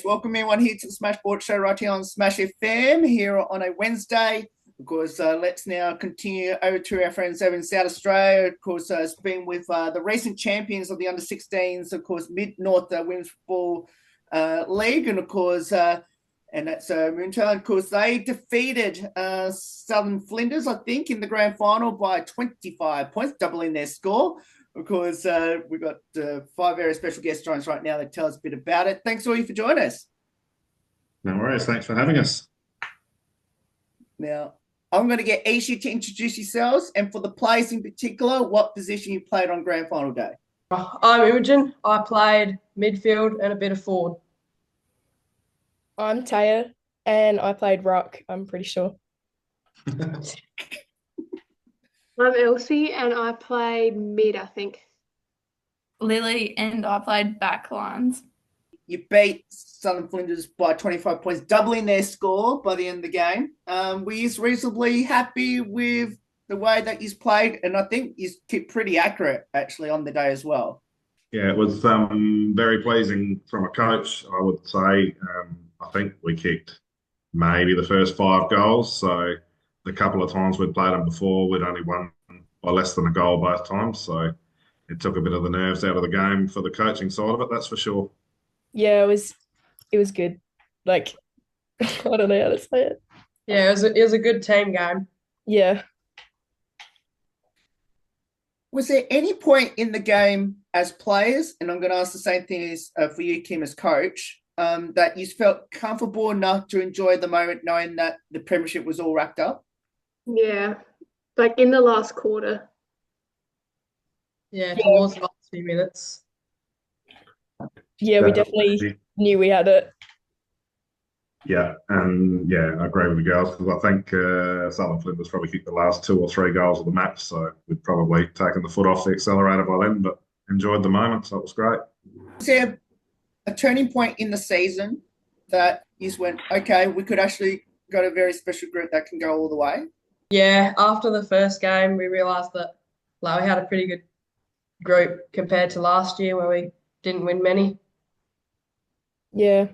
Welcome everyone here to the Smash Board Show right here on Smash FM here on a Wednesday. Of course, let's now continue over to our friends over in South Australia. Of course, it's been with the recent champions of the under-16s, of course, Mid-North Women's Football League, and of course, and that's Moonta. Of course, they defeated Southern Flinders, I think, in the grand final by 25 points, doubling their score. Of course, we've got 5 very special guest joins right now that tell us a bit about it. Thanks all you for joining us. No worries. Thanks for having us. Now, I'm going to get each of you to introduce yourselves, and for the players in particular, what position you played on grand final day. I'm Imogen. I played midfield and a bit of forward. I'm Taya, and I played ruck, I'm pretty sure. I'm Elsie, and I played mid, I think. Lily, and I played back lines. You beat Southern Flinders by 25 points, doubling their score by the end of the game. Were you reasonably happy with the way that you played? And I think you kept pretty accurate, actually, on the day as well. Yeah, it was very pleasing from a coach, I would say. I think we kicked maybe the first 5 goals. So the couple of times we'd played them before, we'd only won by less than a goal both times. So it took a bit of the nerves out of the game for the coaching side of it, that's for sure. Yeah, it was good. Like, I don't know how to say it. Yeah, it was a good team game. Yeah. Was there any point in the game as players, and I'm going to ask the same thing as for you, Kim, as coach, that you felt comfortable enough to enjoy the moment knowing that the Premiership was all wrapped up? Yeah, like in the last quarter. Yeah, towards the last few minutes. Yeah, we definitely knew we had it. Yeah, and yeah, I agree with the girls because I think Southern Flinders probably kicked the last 2 or 3 goals of the match, so we'd probably taken the foot off the accelerator by then, but enjoyed the moment, so it was great. Was there a turning point in the season that you just went, okay, we could actually got a very special group that can go all the way? Yeah, after the first game, we realised that we had a pretty good group compared to last year where we didn't win many. Yeah.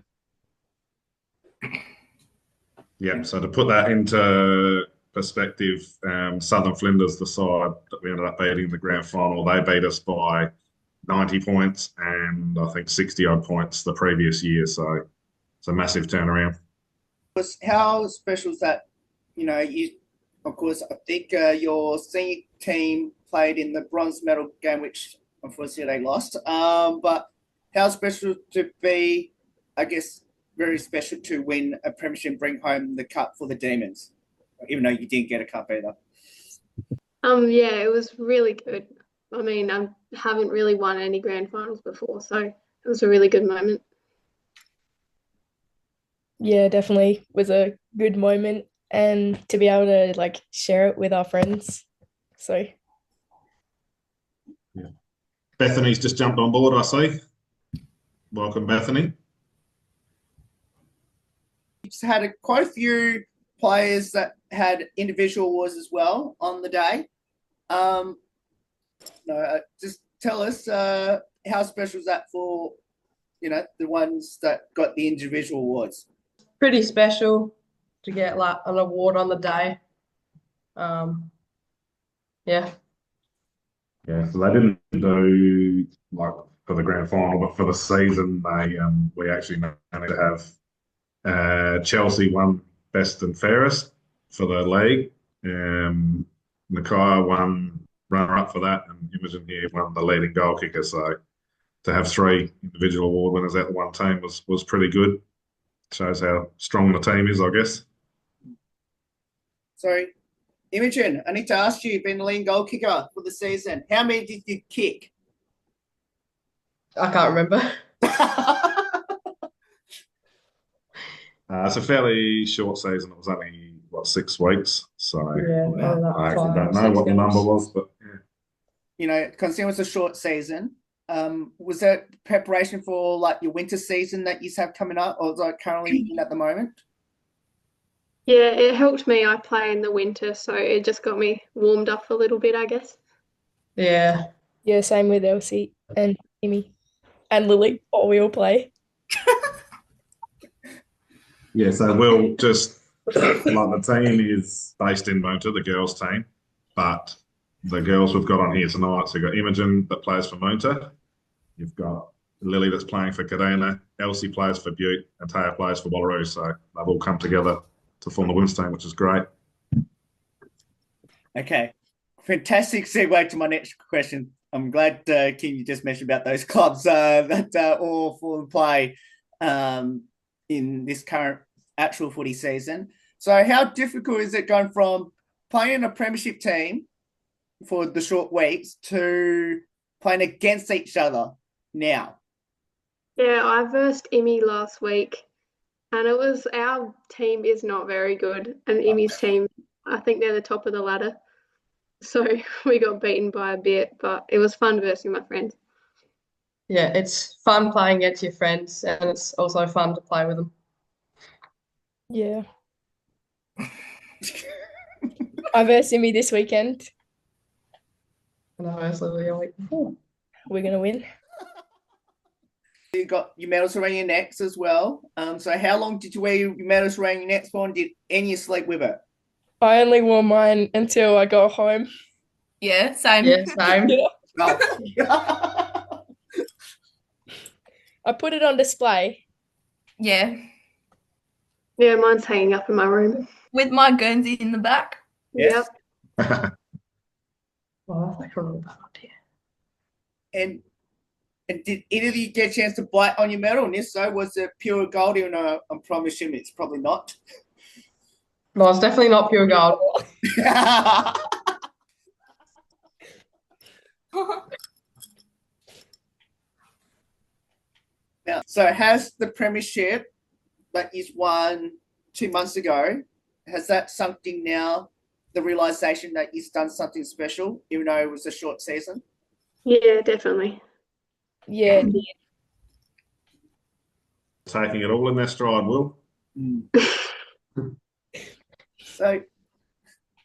Yeah, so to put that into perspective, Southern Flinders, the side that we ended up beating in the grand final, they beat us by 90 points and I think 60-odd points the previous year. So it's a massive turnaround. How special is that? You know, of course, I think your senior team played in the bronze medal game, which unfortunately they lost. But how special to be, I guess, very special to win a premiership and bring home the cup for the Demons, even though you didn't get a cup either. Yeah, it was really good. I mean, I haven't really won any grand finals before, so it was a really good moment. Yeah, definitely was a good moment, and to be able to share it with our friends. So yeah. Bethany's just jumped on board, I see. Welcome, Bethany. You've had quite a few players that had individual awards as well on the day. Just tell us how special is that for, the ones that got the individual awards? Pretty special to get an award on the day. Yeah. Yeah, so they didn't do for the grand final, but for the season, we actually managed to have Chelsea won best and fairest for the league. Nakia won runner-up for that, and Imogen here won the leading goal kicker. So to have 3 individual award winners out of one team was pretty good. Shows how strong the team is, I guess. Sorry, Imogen, I need to ask you, you've been the leading goal kicker for the season. How many did you kick? I can't remember. It's a fairly short season. It was only, 6 weeks. So yeah, I actually don't know what the number was, but yeah. Considering it was a short season, was that preparation for your winter season that you have coming up, or is it currently in at the moment? Yeah, it helped me. I play in the winter, so it just got me warmed up a little bit, I guess. Yeah. Yeah, same with Elsie and Amy and Lily. We all play. Yeah, so we'll just like the team is based in Moonta, the girls' team, but the girls we've got on here tonight. So you've got Imogen that plays for Moonta, you've got Lily that's playing for Kadena, Elsie plays for Butte, and Taya plays for Wallaroo. So they've all come together to form the women's team, which is great. Okay, fantastic segue to my next question. I'm glad, Kim, you just mentioned about those clubs that all fall in play in this current actual footy season. So how difficult is it going from playing a premiership team for the short weeks to playing against each other now? Yeah, I versed Emmy last week, and our team is not very good, and Emmy's team, I think they're the top of the ladder. So we got beaten by a bit, but it was fun versing my friends. Yeah, it's fun playing against your friends, and it's also fun to play with them. Yeah. I versed me this weekend. And I was literally a week before. We're gonna win. You got your medals around your necks as well. So how long did you wear your medals around your necks for, and did any sleep with it? I only wore mine until I got home. Yeah, same. Yeah, same. Oh. I put it on display. Yeah, Yeah, mine's hanging up in my room. with my Guernsey in the back. Yes. Yep. Oh, I can roll that up here. And did either of you get a chance to bite on your medal? And if so, was it pure gold? Even though I'm probably assuming it's probably not. No, it's definitely not pure gold. Now, so has the premiership that is won 2 months ago, has that something now, the realization that you've done something special, even though it was a short season? Yeah, definitely. Yeah, it did. Taking it all in their stride, Will. So,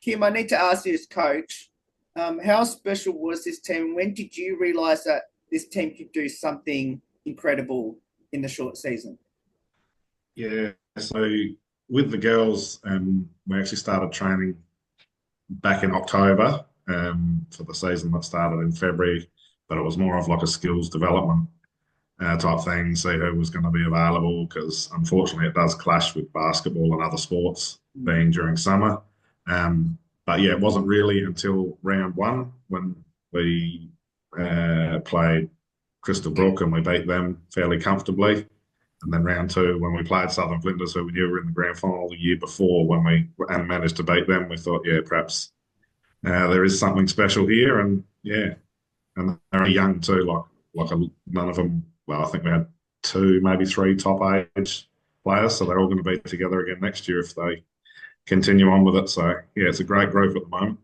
Kim, I need to ask you as coach, how special was this team? When did you realize that this team could do something incredible in the short season? Yeah, so with the girls, we actually started training back in October for the season that started in February, but it was more of like a skills development type thing, see who was going to be available, because unfortunately it does clash with basketball and other sports being during summer. But yeah, it wasn't really until round one when we played Crystal Brook and we beat them fairly comfortably. And then round two, when we played Southern Flinders, who we knew were in the grand final the year before, when we managed to beat them, we thought, yeah, perhaps there is something special here. And yeah, and they're young too, none of them. Well, I think we had two, maybe three top age players, so they're all going to be together again next year if they continue on with it. So yeah, it's a great group at the moment.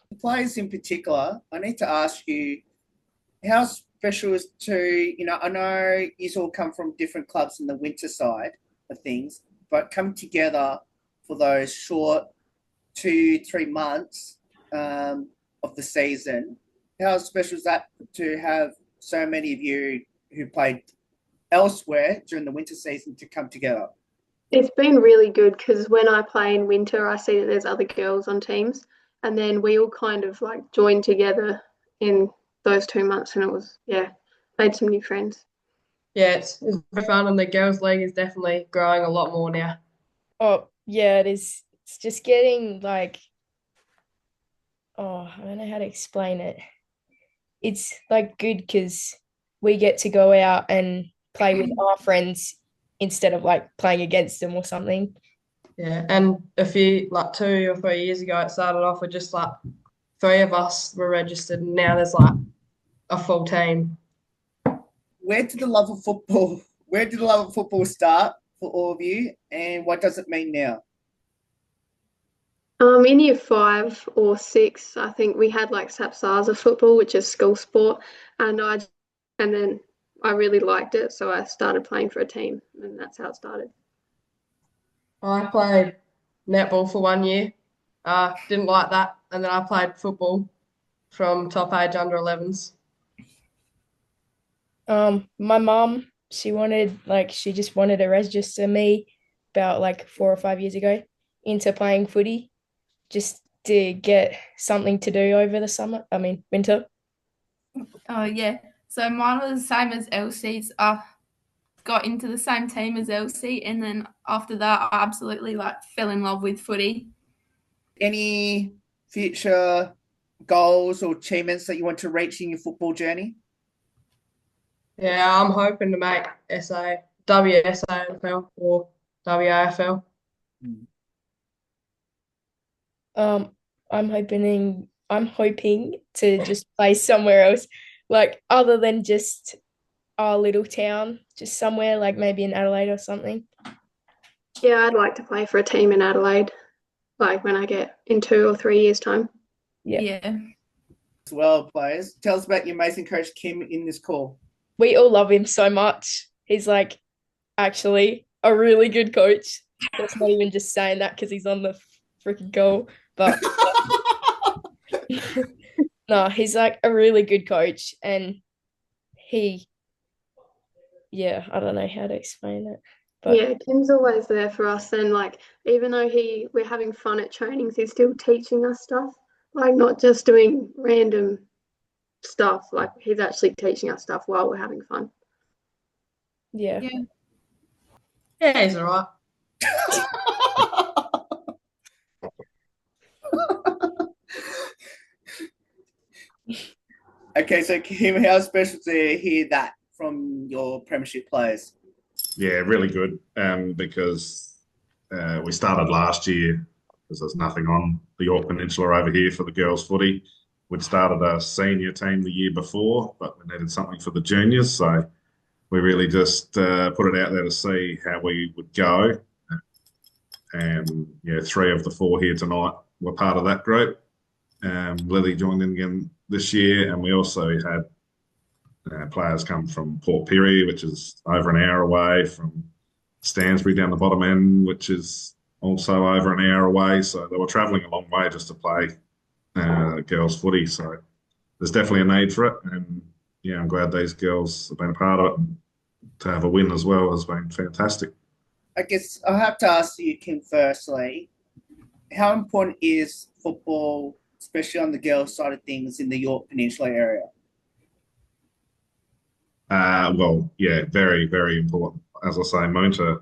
The players in particular, I need to ask you, how special is I know you all come from different clubs in the winter side of things, but come together for those short 2-3 months of the season. How special is that to have so many of you who played elsewhere during the winter season to come together? It's been really good because when I play in winter, I see that there's other girls on teams, and then we all kind of like joined together in those 2 months, and it was, yeah, made some new friends. Yeah, it's very fun, and the girls' league is definitely growing a lot more now. Oh, yeah, it is. It's just getting like, I don't know how to explain it. It's like good because we get to go out and play with our friends instead of like playing against them or something. Yeah, and a few, like 2 or 3 years ago, it started off with just like 3 of us were registered, and now there's like a full team. Where did the love of football start for all of you, and what does it mean now? In year 5 or 6, I think we had like Sapsaza football, which is school sport, and then I really liked it, so I started playing for a team, and that's how it started. I played netball for 1 year. Didn't like that, and then I played football from top age under 11s. My mom, she just wanted to register me about like 4 or 5 years ago into playing footy just to get something to do over the summer. I mean, winter. Oh, yeah. So mine was the same as Elsie's. I got into the same team as Elsie, and then after that, I absolutely fell in love with footy. Any future goals or achievements that you want to reach in your football journey? Yeah, I'm hoping to make WSAFL or WAFL. I'm hoping to just play somewhere else, like other than just our little town, just somewhere like maybe in Adelaide or something. Yeah, I'd like to play for a team in Adelaide, like when I get in 2 or 3 years' time. Yeah. As well, players. Tell us about your amazing coach, Kim, in this call. We all love him so much. He's like actually a really good coach. That's not even just saying that because he's on the freaking goal, but no, he's like a really good coach, and I don't know how to explain it. But Yeah, Kim's always there for us, and even though we're having fun at trainings, he's still teaching us stuff. Like not just doing random stuff, like he's actually teaching us stuff while we're having fun. yeah. Yeah, he's all right. Okay, so Kim, how special to hear that from your Premiership players? Yeah, really good. Because we started last year because there's nothing on the York Peninsula over here for the girls' footy. We'd started a senior team the year before, but we needed something for the juniors, so we really just put it out there to see how we would go. And yeah, 3 of the 4 here tonight were part of that group. Lily joined in again this year, and we also had players come from Port Pirie, which is over an hour away, from Stansbury down the bottom end, which is also over an hour away. So they were travelling a long way just to play girls' footy. So there's definitely a need for it. And yeah, I'm glad these girls have been a part of it. And to have a win as well has been fantastic. I guess I'll have to ask you, Kim, firstly, how important is football, especially on the girls' side of things, in the York Peninsula area? Well, yeah, very, very important. As I say, Moonta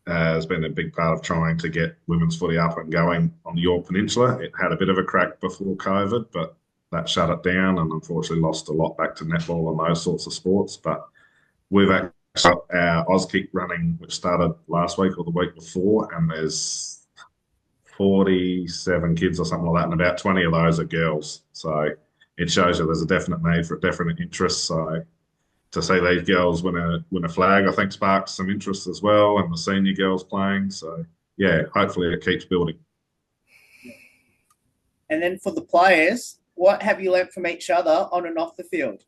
has been a big part of trying to get women's footy up and going on the York Peninsula. It had a bit of a crack before COVID, but that shut it down and unfortunately lost a lot back to netball and those sorts of sports. But we've actually got our Auskick running, which started last week or the week before, and there's 47 kids or something like that, and about 20 of those are girls. So it shows you there's a definite need for a definite interest. So to see these girls win a flag, I think sparks some interest as well, and the senior girls playing. So yeah, hopefully it keeps building. And then for the players, what have you learnt from each other on and off the field?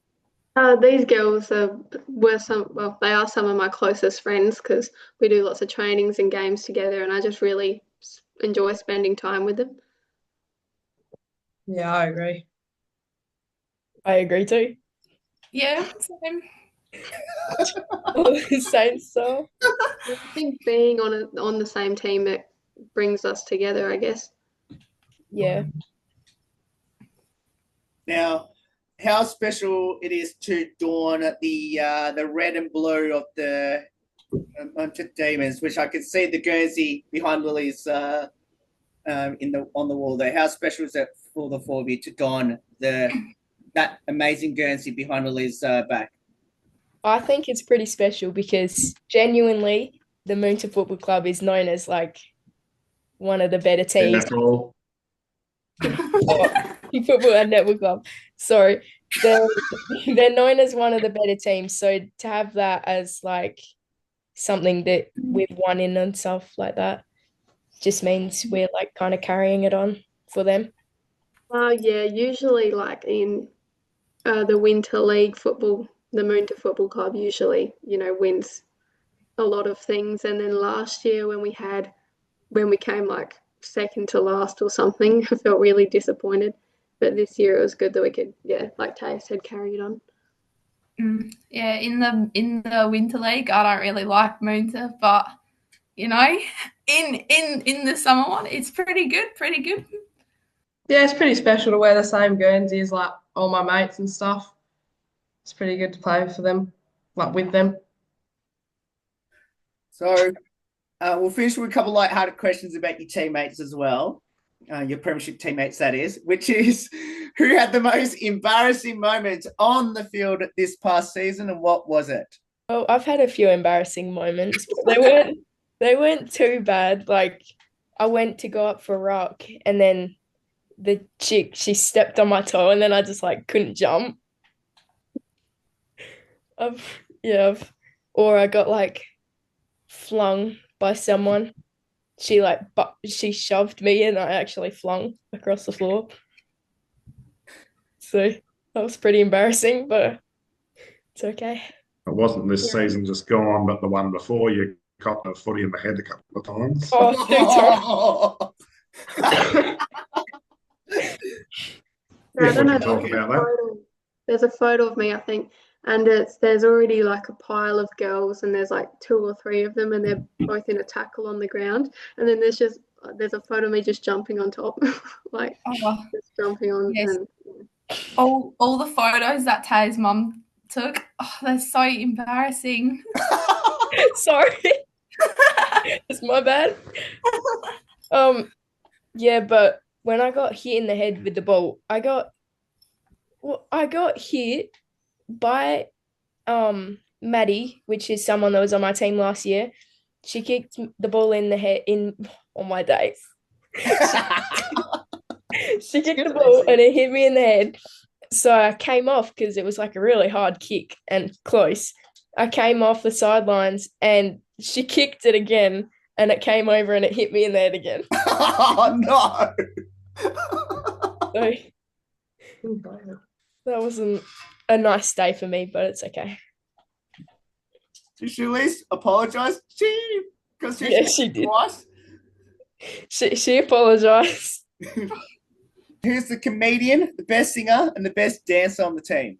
These girls they are some of my closest friends because we do lots of trainings and games together, and I just really enjoy spending time with them. Yeah, I agree. I agree too. Yeah, same. Same so. I think being on the same team, it brings us together, I guess. Yeah. Now, how special it is to don the red and blue of the Moonta Demons, which I can see the Guernsey behind Lily's on the wall there. How special is it for the 4 of you to don that amazing Guernsey behind Lily's back? I think it's pretty special because genuinely the Moonta Football Club is known as like one of the better teams. Football and Netball Club. Sorry. They're known as one of the better teams. So to have that as like something that we've won in and stuff like that just means we're like kind of carrying it on for them. Yeah, usually like in the Winter League football, the Moonta Football Club usually, wins a lot of things. And then last year when we came like second to last or something, I felt really disappointed. But this year it was good that we could, like Taya said, carry it on. Yeah, in the Winter League, I don't really like Moonta, but in the summer one. It's pretty good. Yeah, it's pretty special to wear the same Guernsey as like all my mates and stuff. It's pretty good to play for them, like with them. So we'll finish with a couple of light-hearted questions about your teammates as well. Your Premiership teammates, that is, which is who had the most embarrassing moments on the field this past season, and what was it? Oh, I've had a few embarrassing moments, but they weren't too bad. Like I went to go up for rock and then the chick, she stepped on my toe and then I just like couldn't jump. Or I got like flung by someone. She shoved me and I actually flung across the floor. So that was pretty embarrassing, but it's okay. It wasn't this season just gone, but the one before you copped a footy in the head a couple of times. Oh, I don't know. Talk about that. There's a photo of me, I think, and there's already like a pile of girls, and there's like 2 or 3 of them, and they're both in a tackle on the ground, and then there's a photo of me just jumping on top, like just jumping on. Yes. And all the photos that Tay's mum took, they're so embarrassing. sorry. It's my bad. Yeah, but when I got hit in the head with the ball, I got hit by Maddie, which is someone that was on my team last year. She kicked the ball in the head on my days. She kicked the ball and it hit me in the head. So I came off because it was like a really hard kick and close. I came off the sidelines and she kicked it again and it came over and it hit me in the head again. Oh, no. So that wasn't a nice day for me, but it's okay. Did she at least apologize? Yeah, she did. She apologized. Who's the comedian, the best singer, and the best dancer on the team?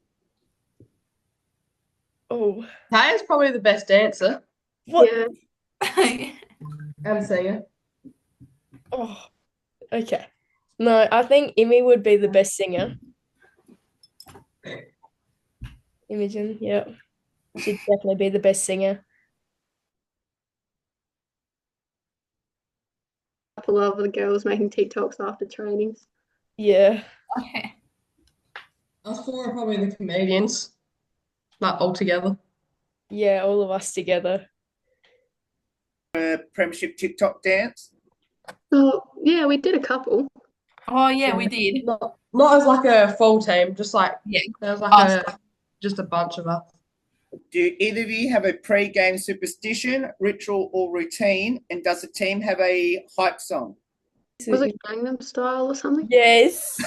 Oh, Taya's probably the best dancer what? yeah, and singer. Oh, okay. No, I think Imi would be the best singer. Imogen, yeah. She'd definitely be the best singer. a couple of the girls making TikToks after trainings. Yeah. Okay. Us 4 are probably the comedians, like all together. Yeah, all of us together. Premiership TikTok dance? So yeah, we did a couple. Oh yeah, we did. Not as like a full team, just like there was like just a bunch of us. Do either of you have a pre-game superstition, ritual, or routine? And does the team have a hype song? Was it Gangnam Style or something? Yes.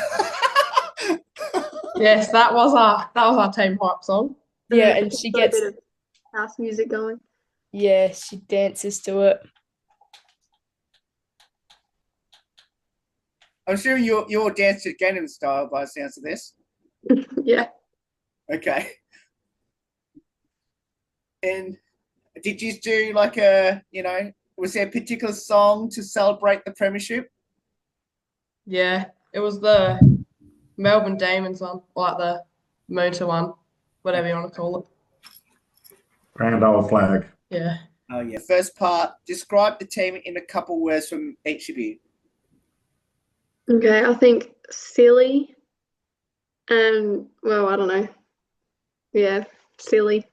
Yes, that was our team hype song. Yeah, and she Got a gets bit of house music going. yeah, she dances to it. I'm sure you're dance to Gangnam Style by the sounds of this. Yeah. Okay. And did you do like was there a particular song to celebrate the Premiership? Yeah, it was the Melbourne Demons one, like the Moonta one, whatever you want to call it. Grand old flag. Yeah. Oh yeah. First part, describe the team in a couple words from each of you. Okay, I think silly and well, I don't know. Yeah, silly.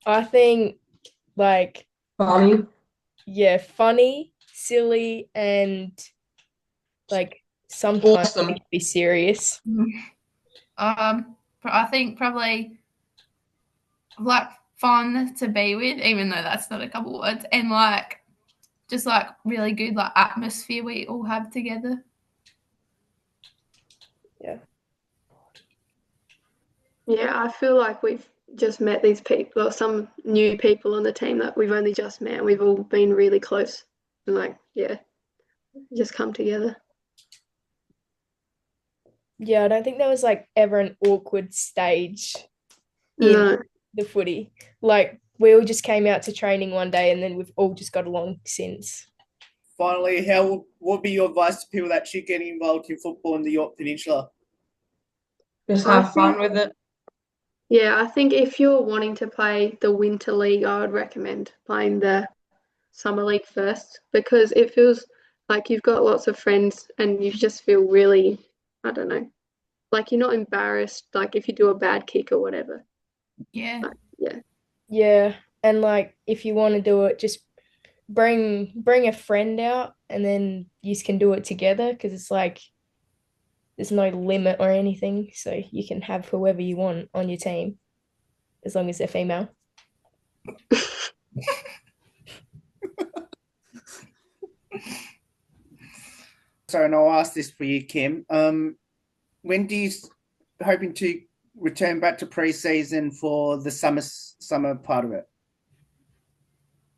I think like Funny. yeah, funny, silly, and like sometimes Awesome. we can be serious. I think probably like fun to be with, even though that's not a couple words, and like just like really good like atmosphere we all have together. Yeah. Yeah, I feel like we've just met these people, or some new people on the team that we've only just met, and we've all been really close. And like, yeah, just come together. Yeah, I don't think there was like ever an awkward stage in No. the footy. Like we all just came out to training one day, and then we've all just got along since. Finally, what would be your advice to people that actually getting involved in football in the York Peninsula? Just I have fun think- with it. Yeah, I think if you're wanting to play the Winter League, I would recommend playing the Summer League first, because it feels like you've got lots of friends and you just feel really, I don't know, like you're not embarrassed, like if you do a bad kick or whatever. Yeah. Yeah. Yeah, and like if you want to do it, just bring a friend out, and then you can do it together, because it's like there's no limit or anything, so you can have whoever you want on your team as long as they're female. So, and I'll ask this for you, Kim. When do you hoping to return back to pre-season for the summer part of it?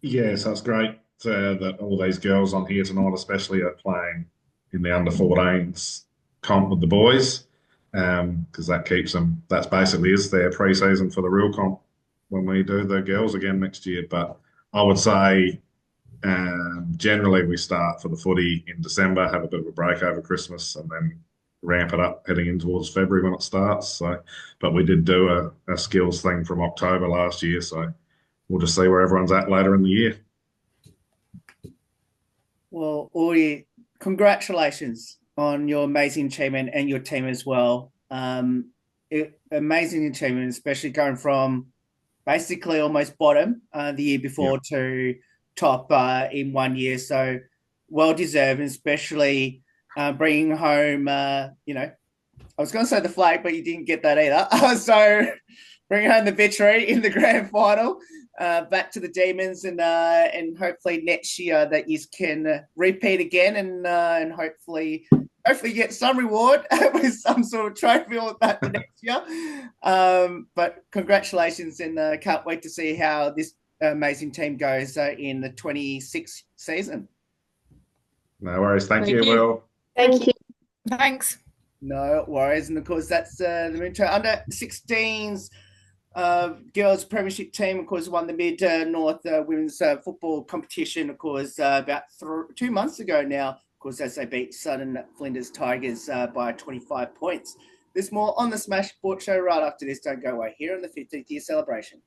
Yeah, so it's great that all these girls on here tonight, especially, are playing in the under 14s comp with the boys, because that keeps them. That's basically is their pre-season for the real comp when we do the girls again next year. But I would say generally we start for the footy in December, have a bit of a break over Christmas, and then ramp it up heading in towards February when it starts. So, but we did do a skills thing from October last year, so we'll just see where everyone's at later in the year. Well, Ori, congratulations on your amazing achievement and your team as well. Amazing achievement, especially going from basically almost bottom the year before to top in 1 year. So well deserved, and especially bringing home, I was going to say the flag, but you didn't get that either. So bringing home the victory in the grand final. Back to the Demons, and hopefully next year that you can repeat again, and hopefully get some reward with some sort of trophy or that the next year. But congratulations, and can't wait to see how this amazing team goes in the 26th season. No worries. Thank you, you. Will. Thank you. Thanks. No worries, and of course that's the Moonta under 16s. Girls Premiership team, of course, won the Mid North Women's Football competition, of course, about 2 months ago now, of course, as they beat Southern Flinders Tigers by 25 points. There's more on the Smash Sport Show right after this. Don't go away here on the 15th year celebration.